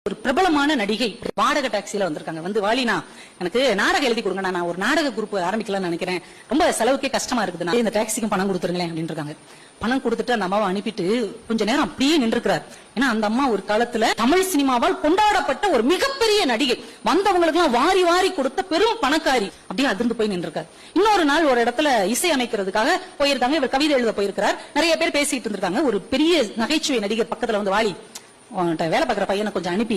ஒரு பிரபலமான நடிகை வாடகை டாக்ஸில வந்திருக்காங்க. வந்து வாலினா எனக்கு நாடகம் எழுதி கொடுங்க, நான் ஒரு நாடக குரூப் ஆரம்பிக்கலாம்னு நினைக்கிறேன், ரொம்ப செலவுக்கே கஷ்டமா இருக்குது, இந்த டாக்ஸிக்கும் பணம் கொடுத்துருங்களேன் அப்படின்னு இருக்காங்க. பணம் கொடுத்துட்டு அந்த அம்மாவை அனுப்பிட்டு கொஞ்ச நேரம் அப்படியே நின்றுக்கிறார். ஏன்னா அந்த அம்மா ஒரு காலத்துல தமிழ் சினிமாவால் கொண்டாடப்பட்ட ஒரு மிகப்பெரிய நடிகை, வந்தவங்களுக்கு எல்லாம் வாரி வாரி கொடுத்த பெரும் பணக்காரி. அப்படியே அதிர்ந்து போய் நின்றுருக்காரு. இன்னொரு நாள் ஒரு இடத்துல இசை அமைக்கிறதுக்காக போயிருக்காங்க. இவர் கவிதை எழுத போயிருக்கிறார். நிறைய பேர் பேசிட்டு இருந்திருக்காங்க. ஒரு பெரிய நகைச்சுவை நடிகர் பக்கத்துல வந்து, வாலி வேலை பார்க்குற பையனை கொஞ்சம் அனுப்பி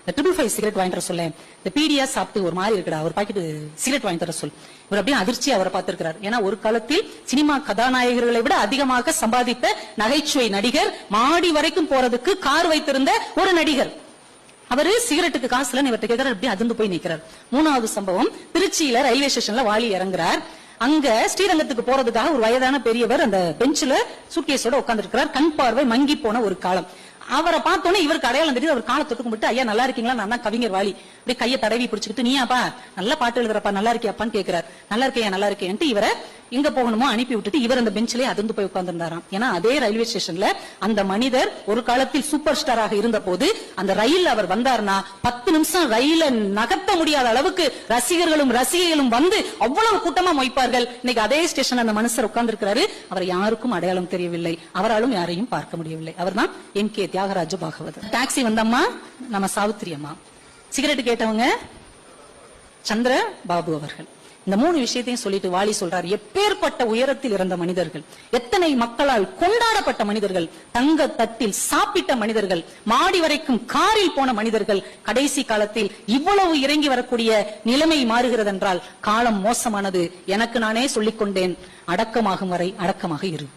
555 சிகரெட் வாங்கிட்டு சொல்ல, இந்த பீடியா சாப்பிட்டு ஒரு மாதிரி இருக்கடா, ஒரு பாக்கெட் சிகரெட் வாங்கி தர சொல். இவர் அப்படியே அதிர்ச்சி அவரை பார்த்திருக்கிறார். ஏன்னா ஒரு காலத்தில் சினிமா கதாநாயகர்களை விட அதிகமாக சம்பாதித்த நகைச்சுவை நடிகர், மாடி வரைக்கும் போறதுக்கு கார் வைத்திருந்த ஒரு நடிகர். அவரு சிகரெட்டுக்கு காசுல இவர்கிட்ட கேட்கிறார். அப்படியே அதிர்ந்து போய் நிற்கிறார். மூணாவது சம்பவம், திருச்சியில ரயில்வே ஸ்டேஷன்ல வாலி இறங்குறார். அங்க ஸ்ரீரங்கத்துக்கு போறதுக்காக ஒரு வயதான பெரியவர் அந்த பெஞ்சில சூட்கேஸோட உட்கார்ந்து இருக்கிறார். கண் பார்வை மங்கி போன ஒரு காலம். அவரை பார்த்தோன்னே இவருக்கு அடையாளம் தெரியுது. அவர் காலை தொட்டு கும்பிட்டு, ஐயா நல்லா இருக்கீங்களா, நான் தான் கவிஞர் வாலி. அப்படியே கையை தடவி பிடிச்சிக்கிட்டு, நீயாப்பா நல்ல பாட்டு எழுதுறப்பா, நல்லா இருக்கியாப்பான்னு கேட்கிறார். நல்லா இருக்கேன் நல்லா இருக்கேன்ட்டு இவரை எங்க போகணுமோ அனுப்பி விட்டுட்டு இவர் அந்த பெஞ்சிலே அதிர்ந்து போய் உட்கார்ந்துருந்தாராம். ஏன்னா அதே ரயில்வே ஸ்டேஷன்ல அந்த மனிதர் ஒரு காலத்தில் சூப்பர் ஸ்டாராக இருந்த போது அந்த ரயில் அவர் வந்தார்னா 10 நிமிஷம் ரயில நகர்த்த முடியாத அளவுக்கு ரசிகர்களும் ரசிகைகளும் வந்து அவ்வளவு கூட்டமா மொய்ப்பார்கள். இன்னைக்கு அதே ஸ்டேஷன் அந்த மனுஷர் உட்கார்ந்து இருக்கிறாரு. அவர் யாருக்கும் அடையாளம் தெரியவில்லை, அவராலும் யாரையும் பார்க்க முடியவில்லை. அவர் தான் எம்.கே. தியாகராஜ பாகவதர். டாக்ஸி வந்தம்மா நம்ம சாவித்திரி அம்மா, சிகரெட் கேட்டவங்க சந்திர பாபு அவர்கள். இந்த 3 விஷயத்தையும் சொல்லிட்டு வாலி சொல்றார், எப்பேற்பட்ட உயரத்தில் இருந்த மனிதர்கள், எத்தனை மக்களால் கொண்டாடப்பட்ட மனிதர்கள், தங்க தட்டில் சாப்பிட்ட மனிதர்கள், மாடி வரைக்கும் காரில் போன மனிதர்கள், கடைசி காலத்தில் இவ்வளவு இறங்கி வரக்கூடிய நிலைமை மாறுகிறது என்றால் காலம் மோசமானது. எனக்கு நானே சொல்லிக் கொண்டேன், அடக்கமாகும் வரை அடக்கமாக இரு.